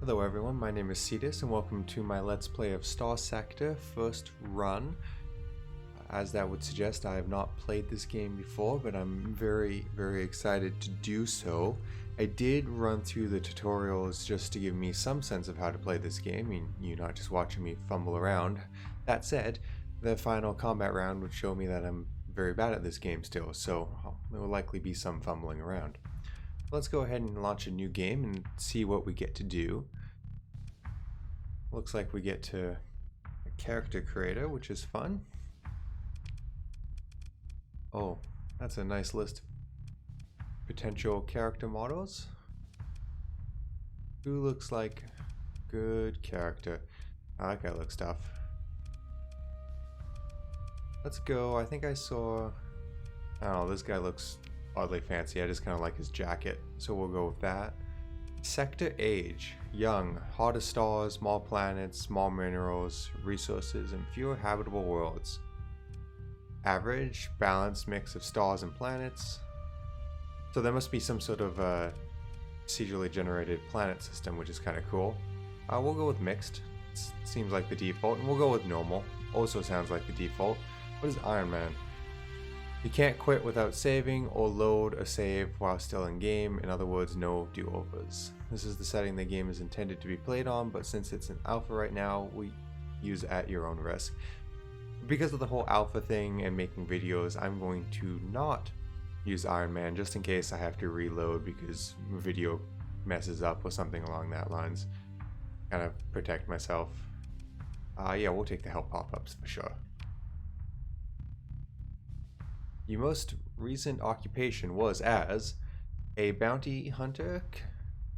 Hello everyone, my name is Cetus and welcome to my Let's Play of Starsector first run. As that would suggest, I have not played this game before, but I'm very excited to do so. I did run through the tutorials just to give me some sense of how to play this game, I mean, you're not just watching me fumble around. That said, the final combat round would show me that I'm very bad at this game still, so there will likely be some fumbling around. Let's go ahead and launch a new game and see what we get to do. Looks like we get to a character creator, which is fun. Oh, that's a nice list of potential character models. Who looks like good character? That guy looks tough. Let's go. I think I saw... I don't know, this guy looks oddly fancy. I just kind of like his jacket, so we'll go with that. Sector age: young, hottest stars, small planets, small minerals, resources, and fewer habitable worlds. Average, balanced mix of stars and planets. So there must be some sort of procedurally generated planet system, which is kind of cool. We'll go with mixed. Seems like the default, and we'll go with normal. Also sounds like the default. What is Iron Man? You can't quit without saving or load a save while still in game. In other words, no do-overs. This is the setting the game is intended to be played on, but since it's an alpha right now, we use at your own risk. Because of the whole alpha thing and making videos, I'm going to not use Iron Man just in case I have to reload because video messes up or something along that lines. Kind of protect myself. Yeah, we'll take the help pop-ups for sure. Your most recent occupation was as a bounty hunter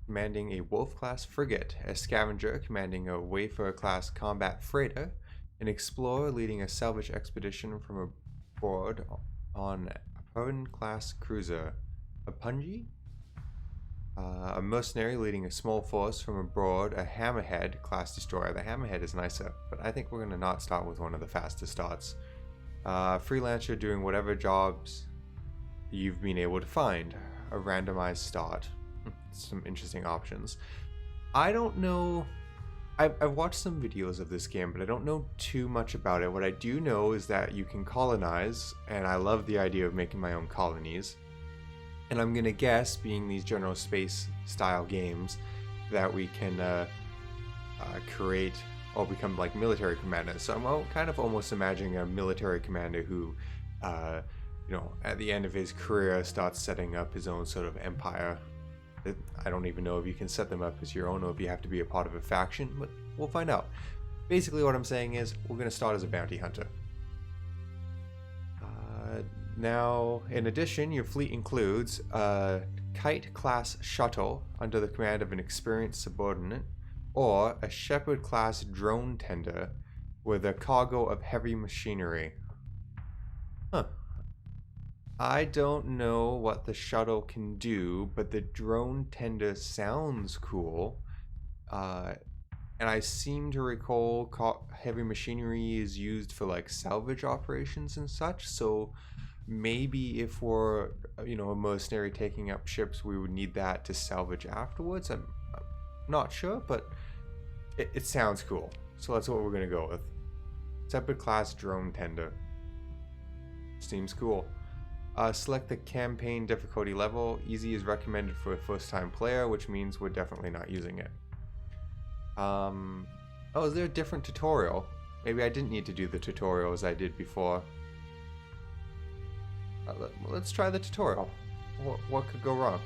commanding a wolf-class frigate, a scavenger commanding a wafer-class combat freighter, an explorer leading a salvage expedition from aboard on a Perrin-class cruiser, a punji, a mercenary leading a small force from aboard a Hammerhead-class destroyer. The Hammerhead is nicer, but I think we're going to not start with one of the fastest starts. Freelancer doing whatever jobs you've been able to find. A randomized start. Some interesting options. I don't know. I've watched some videos of this game, but I don't know too much about it. What I do know is that you can colonize, and I love the idea of making my own colonies. And I'm gonna guess, being these general space style games, that we can create or become like military commanders. So I'm kind of almost imagining a military commander who, you know, at the end of his career starts setting up his own sort of empire. I don't even know if you can set them up as your own or if you have to be a part of a faction, but we'll find out. Basically what I'm saying is we're going to start as a bounty hunter. Now, in addition, your fleet includes a Kite-class shuttle under the command of an experienced subordinate, or a Shepherd-class drone tender with a cargo of heavy machinery. Huh. I don't know what the shuttle can do, but the drone tender sounds cool. And I seem to recall heavy machinery is used for like salvage operations and such, so maybe if we're, you know, a mercenary taking up ships, we would need that to salvage afterwards. I'm not sure, but it sounds cool. So that's what we're going to go with. Separate class drone tender. Seems cool. Select the campaign difficulty level. Easy is recommended for a first time player, which means we're definitely not using it. Oh, is there a different tutorial? Maybe I didn't need to do the tutorial as I did before. Let's try the tutorial. What could go wrong?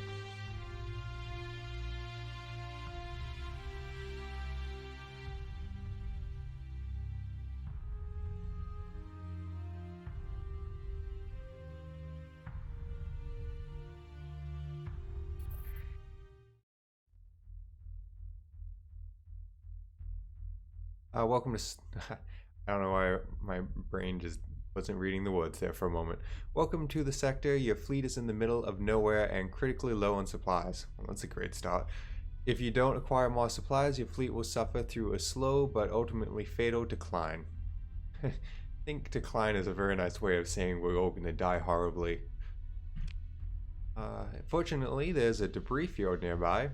Welcome to... I don't know why my brain just wasn't reading the words there for a moment. Welcome to the sector. Your fleet is in the middle of nowhere and critically low on supplies. Well, that's a great start. If you don't acquire more supplies, your fleet will suffer through a slow but ultimately fatal decline. I think decline is a very nice way of saying we're all going to die horribly. Fortunately, there's a debris field nearby.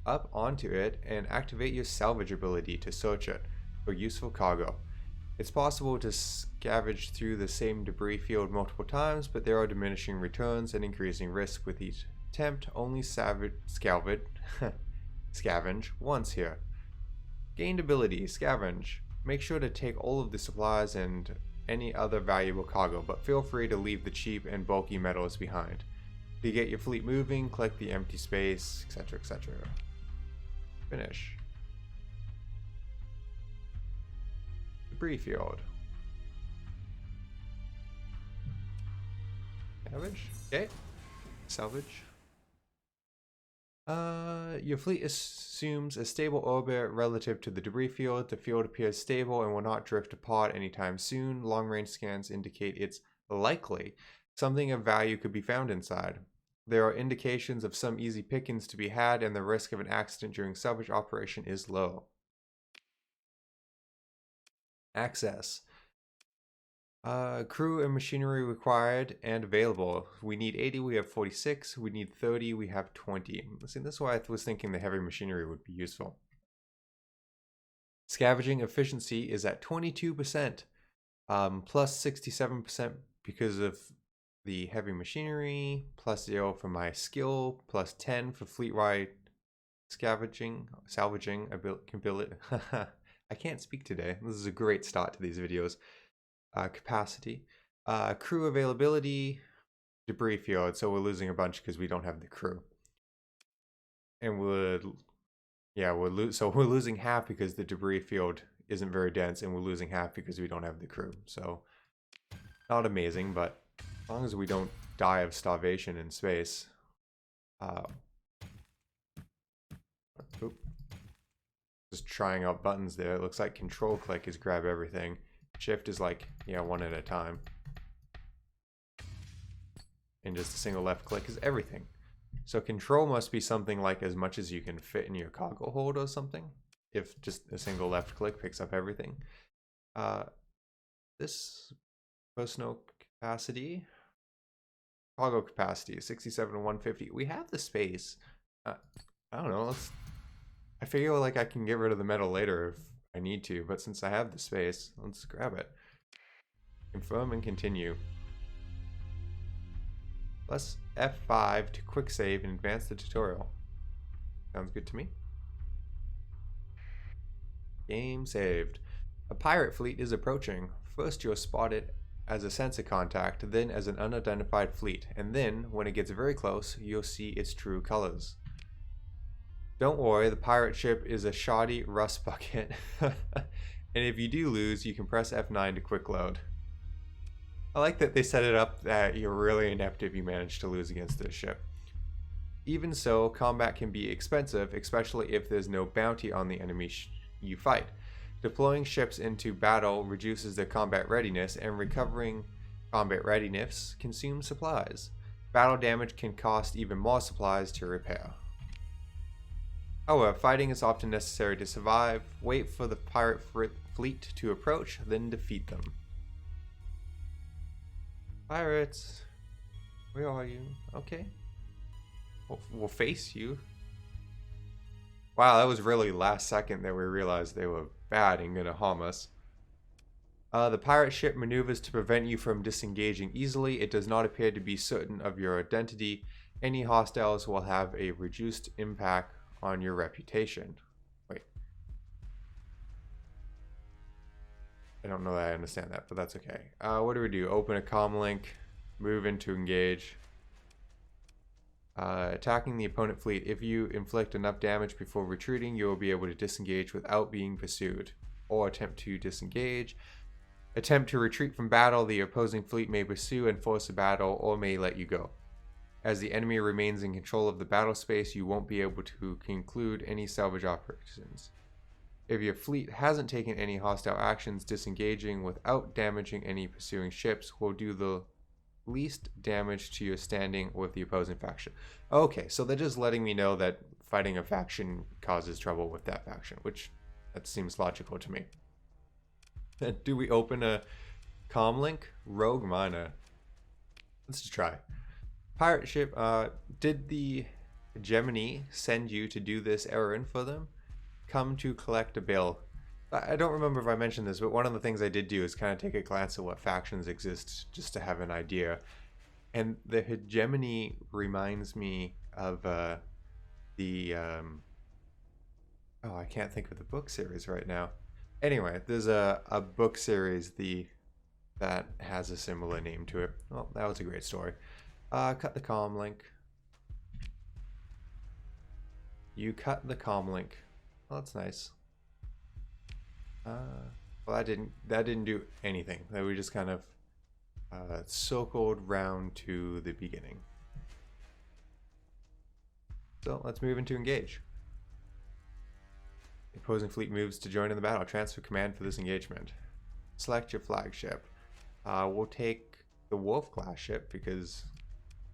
up onto it and activate your salvage ability to search it for useful cargo. It's possible to scavenge through the same debris field multiple times, but there are diminishing returns and increasing risk with each attempt. Only scavenge once here. Gained ability, scavenge. Make sure to take all of the supplies and any other valuable cargo, but feel free to leave the cheap and bulky metals behind. To get your fleet moving, collect the empty space, etc., etc. Finish. Debris field. Salvage? Okay. Salvage. Your fleet assumes a stable orbit relative to the debris field. The field appears stable and will not drift apart anytime soon. Long-range scans indicate it's likely something of value could be found inside. There are indications of some easy pickings to be had, and the risk of an accident during salvage operation is low. Access. Crew and machinery required and available. We need 80, we have 46. We need 30, we have 20. See, that's why I was thinking the heavy machinery would be useful. Scavenging efficiency is at 22%, plus 67% because of the heavy machinery, plus 0 for my skill, plus 10 for fleet-wide salvaging ability. I can't speak today. This is a great start to these videos. Capacity, crew availability, debris field. So we're losing a bunch because we don't have the crew, and we're losing half because the debris field isn't very dense, and we're losing half because we don't have the crew. So not amazing, but as long as we don't die of starvation in space. Just trying out buttons there. It looks like control click is grab everything. Shift is like, yeah, one at a time. And just a single left click is everything. So control must be something like as much as you can fit in your cargo hold or something. If just a single left click picks up everything. This personal capacity, cargo capacity is 67 to 150. We have the space. I don't know. I figure like I can get rid of the metal later if I need to, but since I have the space, let's grab it. Confirm and continue. Plus F5 to quick save and advance the tutorial. Sounds good to me. Game saved. A pirate fleet is approaching. First you'll spot it as a sensor contact, then as an unidentified fleet, and then, when it gets very close, you'll see its true colors. Don't worry, the pirate ship is a shoddy rust bucket. And if you do lose, you can press F9 to quick load. I like that they set it up that you're really inept if you manage to lose against this ship. Even so, combat can be expensive, especially if there's no bounty on the enemy you fight. Deploying ships into battle reduces their combat readiness, and recovering combat readiness consumes supplies. Battle damage can cost even more supplies to repair. However, fighting is often necessary to survive. Wait for the pirate fleet to approach, then defeat them. Pirates, where are you? Okay. We'll face you. Wow, that was really last second that we realized they were bad and gonna harm us. The pirate ship maneuvers to prevent you from disengaging easily. It does not appear to be certain of your identity. Any hostiles will have a reduced impact on your reputation. Wait. I don't know that I understand that, but that's okay. What do? Open a comm link, move into engage. Attacking the opponent fleet. If you inflict enough damage before retreating, you will be able to disengage without being pursued. Or attempt to disengage. Attempt to retreat from battle. The opposing fleet may pursue and force a battle, or may let you go. As the enemy remains in control of the battle space, you won't be able to conclude any salvage operations. If your fleet hasn't taken any hostile actions, disengaging without damaging any pursuing ships will do the least damage to your standing with the opposing faction. Okay, so they're just letting me know that fighting a faction causes trouble with that faction, which that seems logical to me. Do we open a comm link? Rogue miner. Let's just try. Pirate ship, did the Gemini send you to do this errand for them. Come to collect a bill. I don't remember if I mentioned this, but one of the things I did do is kind of take a glance at what factions exist just to have an idea. And the hegemony reminds me of the oh, I can't think of the book series right now. Anyway, there's a book series that has a similar name to it. Well, that was a great story. Cut the comm link. You cut the comm link. Well, that's nice. Well, that didn't do anything. That we just kind of circled round to the beginning. So let's move into engage. The opposing fleet moves to join in the battle. Transfer command for this engagement. Select your flagship. We'll take the Wolf class ship because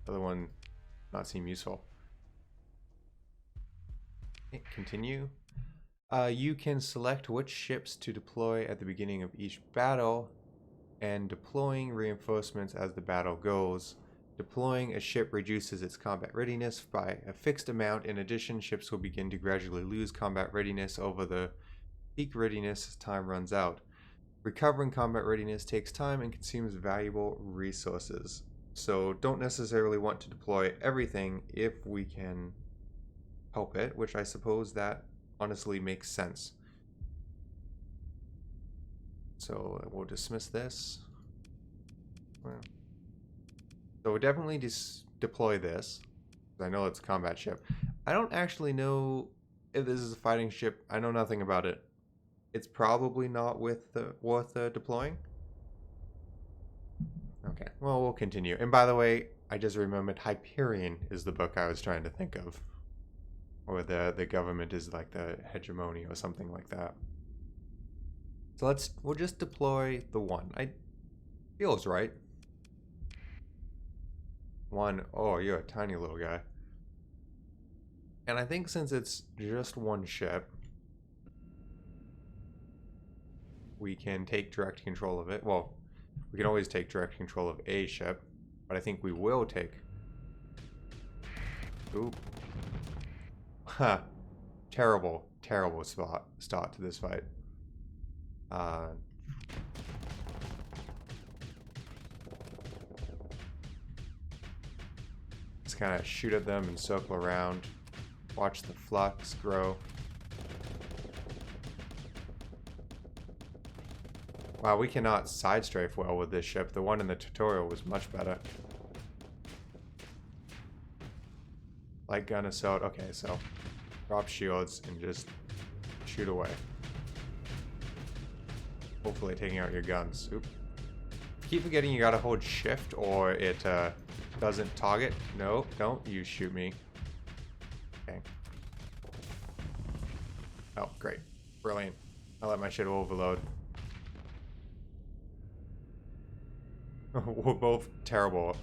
the other one not seem useful. Okay, continue. You can select which ships to deploy at the beginning of each battle and deploying reinforcements as the battle goes. Deploying a ship reduces its combat readiness by a fixed amount. In addition, ships will begin to gradually lose combat readiness over the peak readiness as time runs out. Recovering combat readiness takes time and consumes valuable resources. So don't necessarily want to deploy everything if we can help it, which I suppose that honestly makes sense. So we'll dismiss this. Well, so we'll definitely deploy this. I know it's a combat ship. I don't actually know if this is a fighting ship. I know nothing about it. It's probably not worth deploying. Okay, well, we'll continue. And by the way, I just remembered Hyperion is the book I was trying to think of. Or the government is like the hegemony or something like that. So we'll just deploy the one. Feels right. One, oh, you're a tiny little guy. And I think since it's just one ship, we can take direct control of it. Well, we can always take direct control of a ship, but I think we will take... Oop. Huh. Terrible, terrible start to this fight. Just kind of shoot at them and circle around. Watch the flux grow. Wow, we cannot side strafe well with this ship. The one in the tutorial was much better. Light gun assault. Okay, so drop shields and just shoot away. Hopefully taking out your guns. Oop. Keep forgetting you gotta hold shift or it doesn't target. No, don't you shoot me. Okay. Oh, great. Brilliant. I let my shit overload. We're both terrible.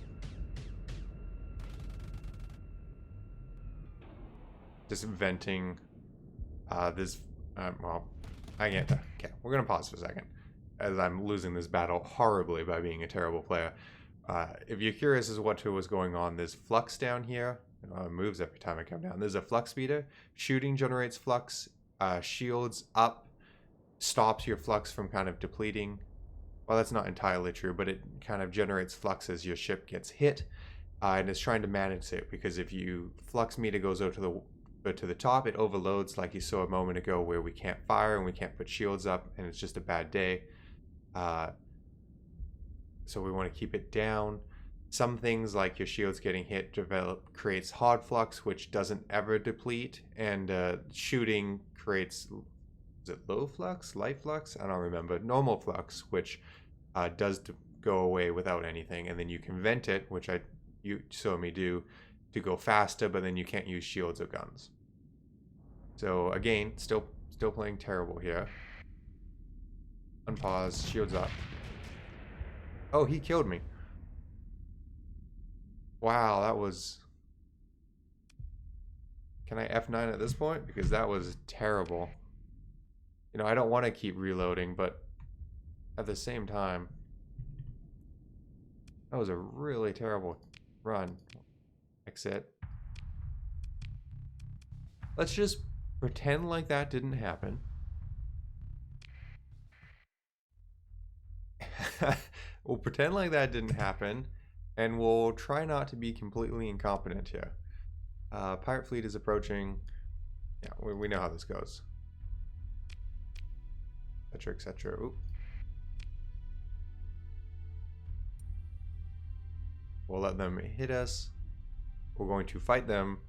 Just venting this. Well, I can't. Okay, we're gonna pause for a second, as I'm losing this battle horribly by being a terrible player. If you're curious as to what was going on, there's flux down here. It moves every time I come down. There's a flux speeder. Shooting generates flux. Shields up stops your flux from kind of depleting. Well, that's not entirely true, but it kind of generates flux as your ship gets hit, and it's trying to manage it because if you flux meter goes out to the top, it overloads like you saw a moment ago where we can't fire and we can't put shields up and it's just a bad day. So we want to keep it down. Some things like your shields getting hit creates hard flux, which doesn't ever deplete, and shooting creates, is it low flux, light flux? I don't remember. Normal flux, which does go away without anything, and then you can vent it, which you saw me do, to go faster, but then you can't use shields or guns. So again, still playing terrible here. Unpause, shields up. Oh, he killed me. Wow, that was... Can I F9 at this point? Because that was terrible. You know, I don't want to keep reloading, but at the same time, that was a really terrible run. Exit. Let's just pretend like that didn't happen. We'll pretend like that didn't happen, and we'll try not to be completely incompetent here. Pirate fleet is approaching. Yeah, we know how this goes. Etc. Etc. Oop. We'll let them hit us. We're going to fight them.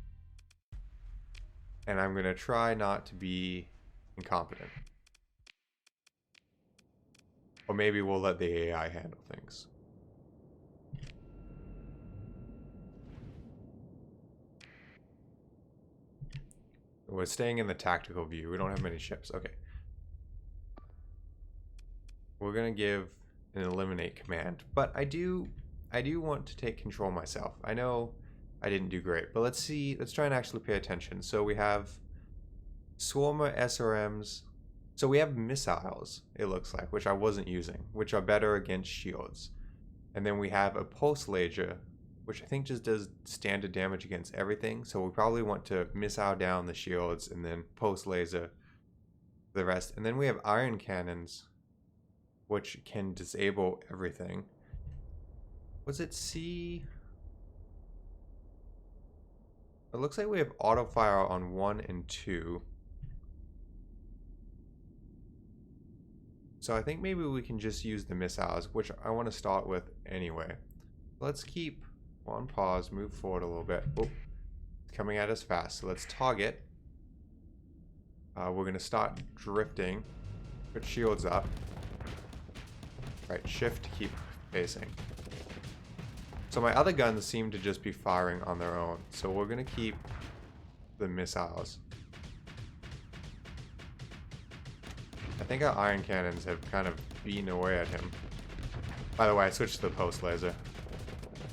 And I'm going to try not to be incompetent. Or maybe we'll let the AI handle things. We're staying in the tactical view. We don't have many ships. Okay. We're going to give an eliminate command. But I do want to take control myself. I know I didn't do great. But let's see. Let's try and actually pay attention. So we have Swarmer SRMs. So we have missiles, it looks like, which I wasn't using, which are better against shields. And then we have a pulse laser, which I think just does standard damage against everything. So we probably want to missile down the shields and then pulse laser the rest. And then we have iron cannons, which can disable everything. Was it C? It looks like we have auto fire on 1 and 2. So I think maybe we can just use the missiles, which I want to start with anyway. Let's keep on pause, move forward a little bit. Oh, it's coming at us fast. So let's target. We're going to start drifting. Put shields up. Right, shift to keep facing. So my other guns seem to just be firing on their own. So we're going to keep the missiles. I think our iron cannons have kind of beaten away at him. By the way, I switched to the pulse laser.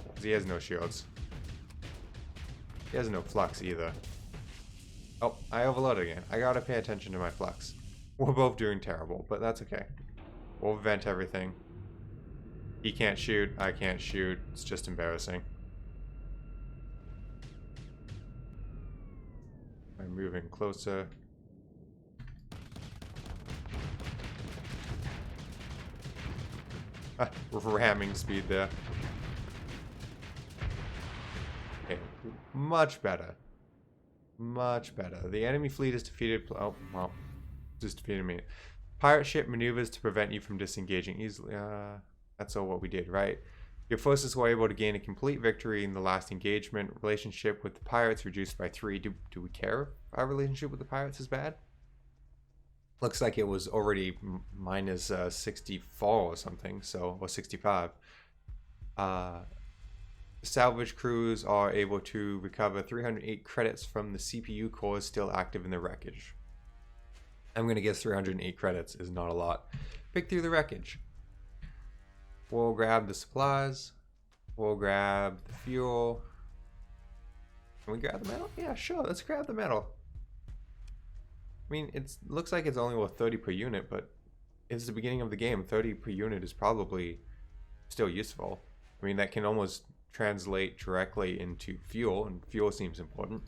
Because he has no shields. He has no flux either. Oh, I overloaded again. I gotta pay attention to my flux. We're both doing terrible, but that's okay. We'll vent everything. He can't shoot, I can't shoot. It's just embarrassing. I'm moving closer. Ramming speed there. Okay, much better. Much better. The enemy fleet is defeated. Oh, well, just defeated me. Pirate ship maneuvers to prevent you from disengaging easily. That's all what we did, right? Your forces were able to gain a complete victory in the last engagement. Relationship with the pirates reduced by 3. Do we care if our relationship with the pirates is bad? Looks like it was already minus 64 or something, so, or 65. Salvage crews are able to recover 308 credits from the CPU cores still active in the wreckage. I'm going to guess 308 credits is not a lot. Pick through the wreckage. We'll grab the supplies. We'll grab the fuel. Can we grab the metal? Yeah, sure, let's grab the metal. I mean, it looks like it's only worth 30 per unit, but it's the beginning of the game. 30 per unit is probably still useful. I mean, that can almost translate directly into fuel, and fuel seems important.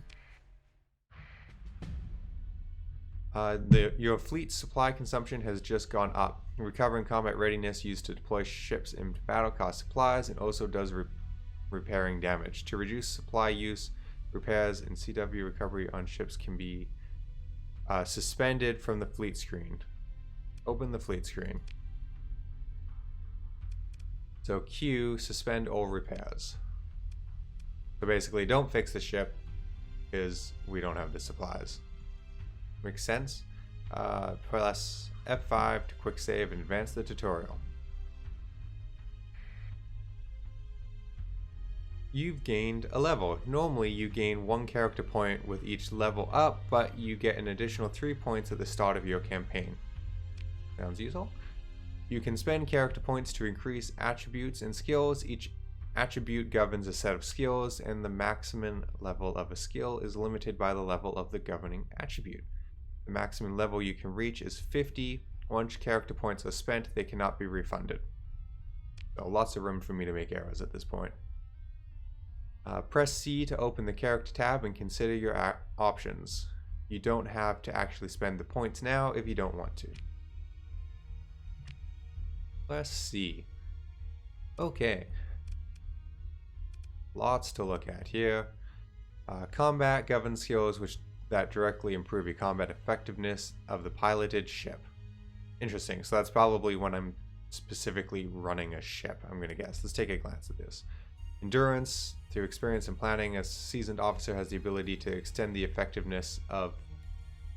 Your fleet supply consumption has just gone up. Recovering combat readiness used to deploy ships into battle cost supplies and also does repairing damage. To reduce supply use, repairs and CW recovery on ships can be suspended from the fleet screen. Open the fleet screen. So Q, suspend all repairs. So basically, don't fix the ship because we don't have the supplies. Makes sense? Press F5 to quick save and advance the tutorial. You've gained a level. Normally you gain 1 character point with each level up, but you get an additional 3 points at the start of your campaign. Sounds useful. You can spend character points to increase attributes and skills. Each attribute governs a set of skills, and the maximum level of a skill is limited by the level of the governing attribute. The maximum level you can reach is 50. Once character points are spent, they cannot be refunded. So lots of room for me to make errors at this point. Press C to open the character tab and consider your options. you don't have to actually spend the points now if you don't want to. Let's see. Okay. Lots to look at here. Combat govern skills that directly improve your combat effectiveness of the piloted ship. Interesting. So that's probably when I'm specifically running a ship, I'm going to guess. Let's take a glance at this. Endurance. Through experience and planning, a seasoned officer has the ability to extend the effectiveness of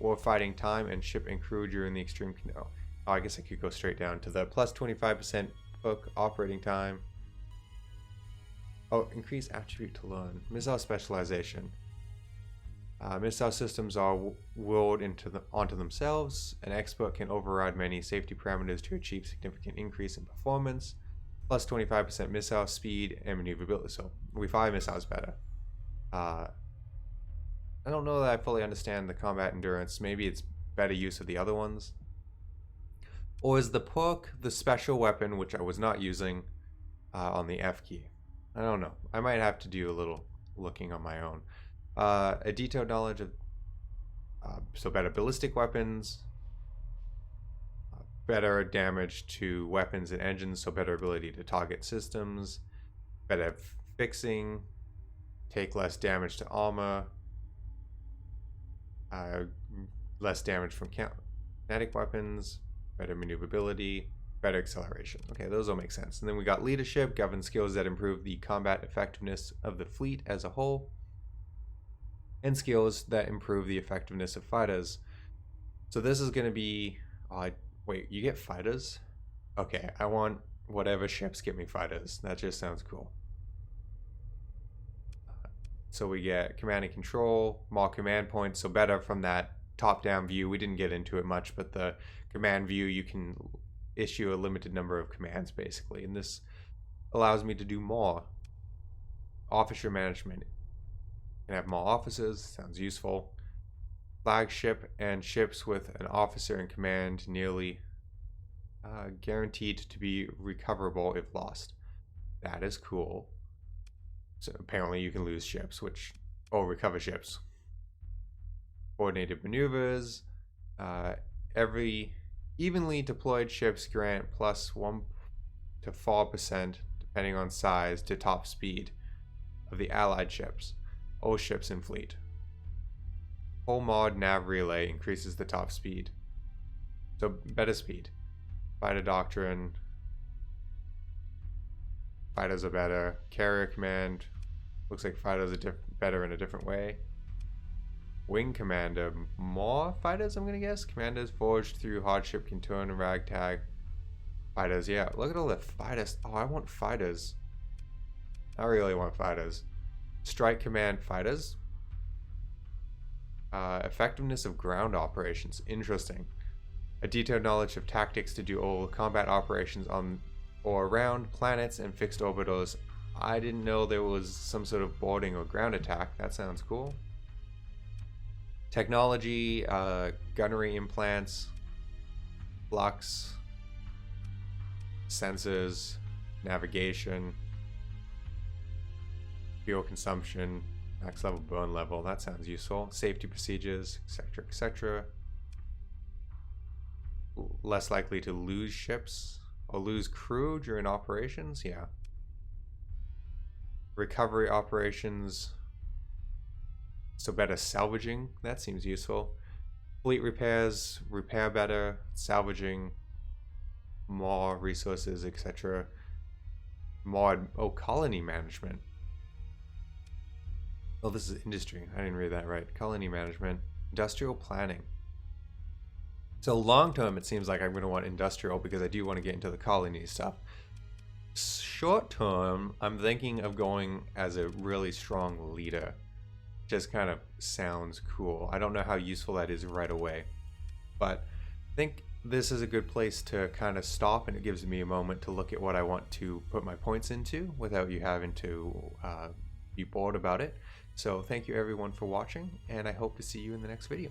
warfighting time and ship and crew during the extreme. Oh, I guess I could go straight down to the plus 25% hook operating time. Oh, increase attribute to learn. Missile specialization. Missile systems are willed onto themselves. An expert can override many safety parameters to achieve significant increase in performance. Plus 25% missile speed and maneuverability. So we fire missiles better. I don't know that I fully understand the combat endurance. Maybe it's better use of the other ones. Or is the perk the special weapon, which I was not using on the F key? I don't know. I might have to do a little looking on my own. A detailed knowledge of so better ballistic weapons, better damage to weapons and engines, so better ability to target systems, better fixing, take less damage to armor, less damage from kinetic weapons, better maneuverability, better acceleration. Okay, those all make sense. And then we got leadership, govern skills that improve the combat effectiveness of the fleet as a whole, and skills that improve the effectiveness of fighters. So this is going to be... wait, you get fighters? Okay, I want whatever ships give me fighters. That just sounds cool. So we get command and control, more command points, so better from that top-down view. We didn't get into it much, but the command view, you can issue a limited number of commands, basically. And this allows me to do more. Officer management. Can have more officers, sounds useful. Flagship and ships with an officer in command nearly guaranteed to be recoverable if lost. That is cool. So apparently you can lose ships, or recover ships. Coordinated maneuvers. Every evenly deployed ships grant plus 1 to 4%, depending on size, to top speed of the allied ships. All ships in fleet. Whole mod nav relay increases the top speed. So better speed. Fighter doctrine. Fighters are better. Carrier command. Looks like fighters are better in a different way. Wing commander. More fighters, I'm gonna guess. Commanders forged through hardship can turn and ragtag. Fighters, yeah. Look at all the fighters. Oh, I want fighters. I really want fighters. Strike command fighters. Effectiveness of ground operations. Interesting. A detailed knowledge of tactics to do all combat operations on or around planets and fixed orbitals. I didn't know there was some sort of boarding or ground attack. That sounds cool. Technology, gunnery implants, flux, sensors, navigation, fuel consumption, max level burn level. That sounds useful. Safety procedures, etc., etc. Less likely to lose ships or lose crew during operations. Yeah. Recovery operations. So better salvaging. That seems useful. Fleet repairs. Repair better. Salvaging. More resources, etc. Mod. Oh, colony management. Oh, this is industry. I didn't read that right. Colony management. Industrial planning. So long term, it seems like I'm going to want industrial because I do want to get into the colony stuff. Short term, I'm thinking of going as a really strong leader. Just kind of sounds cool. I don't know how useful that is right away, but I think this is a good place to kind of stop, and it gives me a moment to look at what I want to put my points into without you having to be bored about it. So thank you everyone for watching, and I hope to see you in the next video.